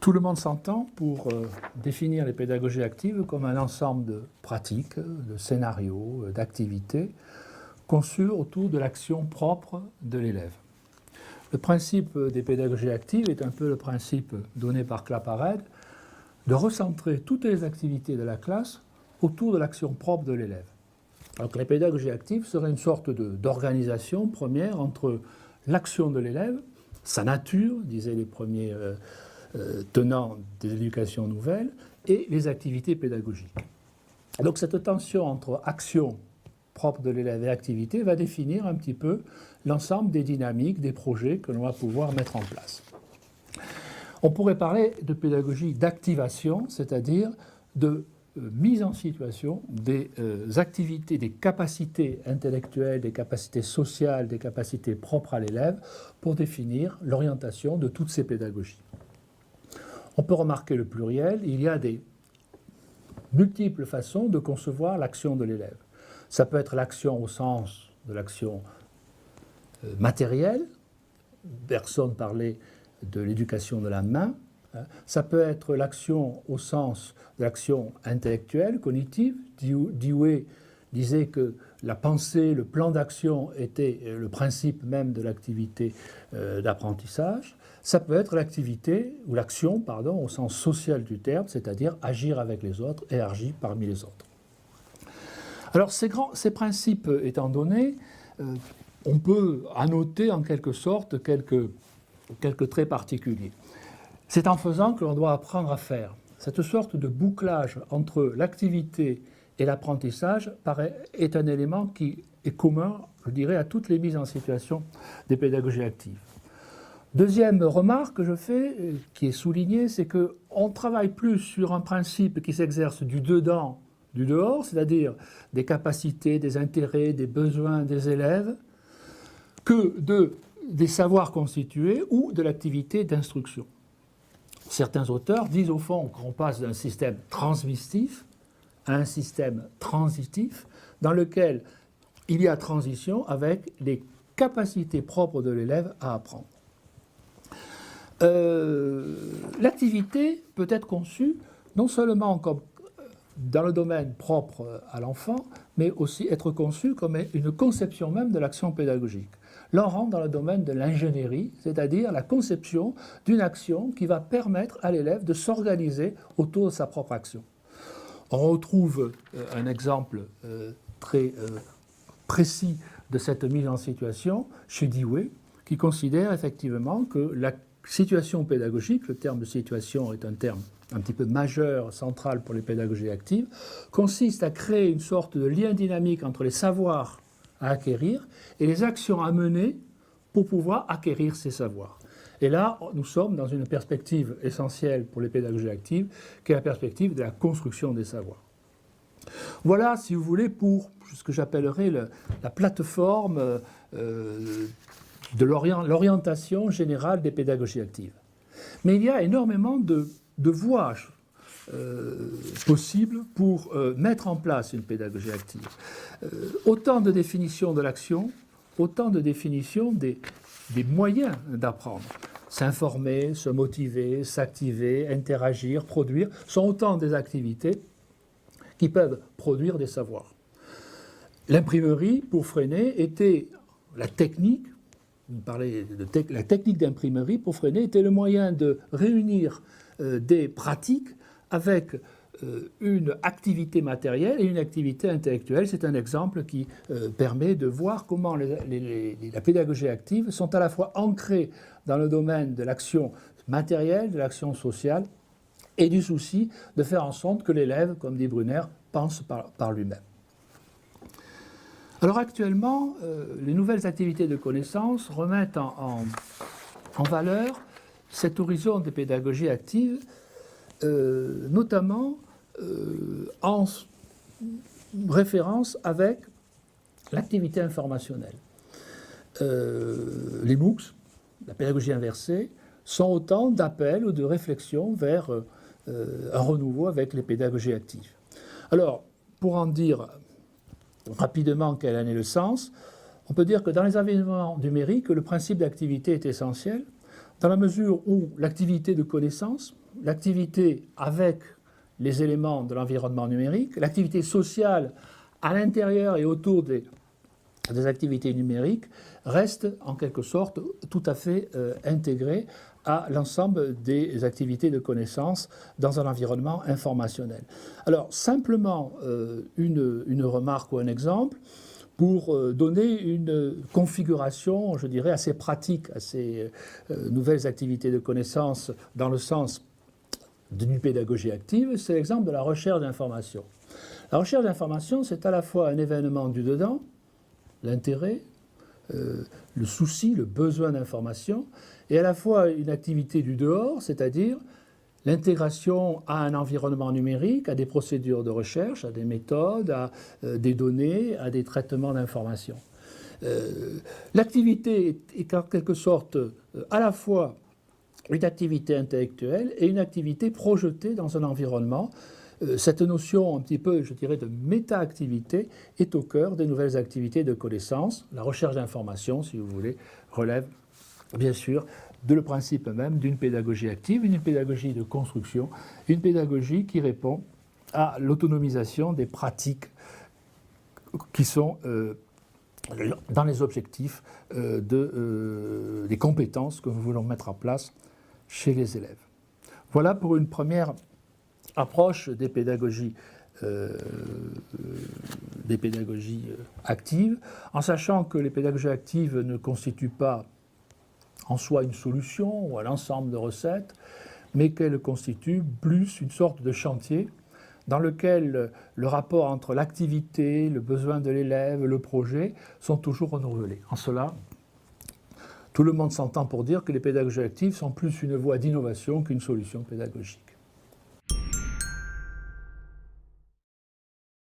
Tout le monde s'entend pour définir les pédagogies actives comme un ensemble de pratiques, de scénarios, d'activités conçues autour de l'action propre de l'élève. Le principe des pédagogies actives est un peu le principe donné par Claparède de recentrer toutes les activités de la classe autour de l'action propre de l'élève. Donc les pédagogies actives seraient une sorte d'organisation première entre l'action de l'élève, sa nature, disaient les premiers tenants des éducations nouvelles, et les activités pédagogiques. Donc cette tension entre action propre de l'élève et activité va définir un petit peu l'ensemble des dynamiques, des projets que l'on va pouvoir mettre en place. On pourrait parler de pédagogie d'activation, c'est-à-dire de mise en situation des activités, des capacités intellectuelles, des capacités sociales, des capacités propres à l'élève pour définir l'orientation de toutes ces pédagogies. On peut remarquer le pluriel, il y a des multiples façons de concevoir l'action de l'élève. Ça peut être l'action au sens de l'action matérielle, personne parlait de l'éducation de la main. Ça peut être l'action au sens de l'action intellectuelle, cognitive. Dewey disait que la pensée, le plan d'action était le principe même de l'activité d'apprentissage. Ça peut être l'activité, ou l'action, pardon, au sens social du terme, c'est-à-dire agir avec les autres et agir parmi les autres. Alors ces principes étant donnés, on peut annoter en quelque sorte quelques traits particuliers. C'est en faisant que l'on doit apprendre à faire. Cette sorte de bouclage entre l'activité et l'apprentissage est un élément qui est commun, je dirais, à toutes les mises en situation des pédagogies actives. Deuxième remarque que je fais, qui est soulignée, c'est qu'on travaille plus sur un principe qui s'exerce du dedans, du dehors, c'est-à-dire des capacités, des intérêts, des besoins des élèves, que des savoirs constitués ou de l'activité d'instruction. Certains auteurs disent au fond qu'on passe d'un système transmissif à un système transitif dans lequel il y a transition avec les capacités propres de l'élève à apprendre. L'activité peut être conçue non seulement comme dans le domaine propre à l'enfant, mais aussi être conçue comme une conception même de l'action pédagogique. Là, on rentre dans le domaine de l'ingénierie, c'est-à-dire la conception d'une action qui va permettre à l'élève de s'organiser autour de sa propre action. On retrouve un exemple très précis de cette mise en situation chez Dewey, qui considère effectivement que la situation pédagogique, le terme de situation est un terme un petit peu majeur, central pour les pédagogies actives, consiste à créer une sorte de lien dynamique entre les savoirs à acquérir et les actions à mener pour pouvoir acquérir ces savoirs. Et là, nous sommes dans une perspective essentielle pour les pédagogies actives, qui est la perspective de la construction des savoirs. Voilà, si vous voulez, pour ce que j'appellerais la plateforme de l'orientation générale des pédagogies actives. Mais il y a énormément de voies possibles pour mettre en place une pédagogie active. Autant de définitions de l'action, autant de définitions des moyens d'apprendre. S'informer, se motiver, s'activer, interagir, produire, sont autant des activités qui peuvent produire des savoirs. L'imprimerie, pour Freinet, était la technique, vous parlez de la technique d'imprimerie, pour Freinet, était le moyen de réunir des pratiques avec une activité matérielle et une activité intellectuelle. C'est un exemple qui permet de voir comment la pédagogie active sont à la fois ancrées dans le domaine de l'action matérielle, de l'action sociale et du souci de faire en sorte que l'élève, comme dit Brunner, pense par lui-même. Alors actuellement, les nouvelles activités de connaissance remettent en valeur cet horizon des pédagogies actives, notamment en référence avec l'activité informationnelle. Les MOOCs, la pédagogie inversée, sont autant d'appels ou de réflexions vers un renouveau avec les pédagogies actives. Alors, pour en dire rapidement quel en est le sens, on peut dire que dans les environnements numériques, le principe d'activité est essentiel, dans la mesure où l'activité de connaissance, l'activité avec les éléments de l'environnement numérique, l'activité sociale à l'intérieur et autour des activités numériques reste en quelque sorte tout à fait intégrée à l'ensemble des activités de connaissance dans un environnement informationnel. Alors simplement une remarque ou un exemple pour donner une configuration, je dirais, assez pratique à ces nouvelles activités de connaissance dans le sens d'une pédagogie active, c'est l'exemple de la recherche d'information. La recherche d'information, c'est à la fois un événement du dedans, l'intérêt, le souci, le besoin d'information, et à la fois une activité du dehors, c'est-à-dire l'intégration à un environnement numérique, à des procédures de recherche, à des méthodes, à des données, à des traitements d'informations. L'activité est en quelque sorte à la fois une activité intellectuelle et une activité projetée dans un environnement. Cette notion un petit peu, je dirais, de méta-activité est au cœur des nouvelles activités de connaissance. La recherche d'information, si vous voulez, relève bien sûr de le principe même d'une pédagogie active, une pédagogie de construction, une pédagogie qui répond à l'autonomisation des pratiques qui sont dans les objectifs des compétences que nous voulons mettre en place chez les élèves. Voilà pour une première approche des pédagogies actives, en sachant que les pédagogies actives ne constituent pas en soi une solution ou un ensemble de recettes, mais qu'elles constituent plus une sorte de chantier dans lequel le rapport entre l'activité, le besoin de l'élève, le projet sont toujours renouvelés. En cela, tout le monde s'entend pour dire que les pédagogies actives sont plus une voie d'innovation qu'une solution pédagogique.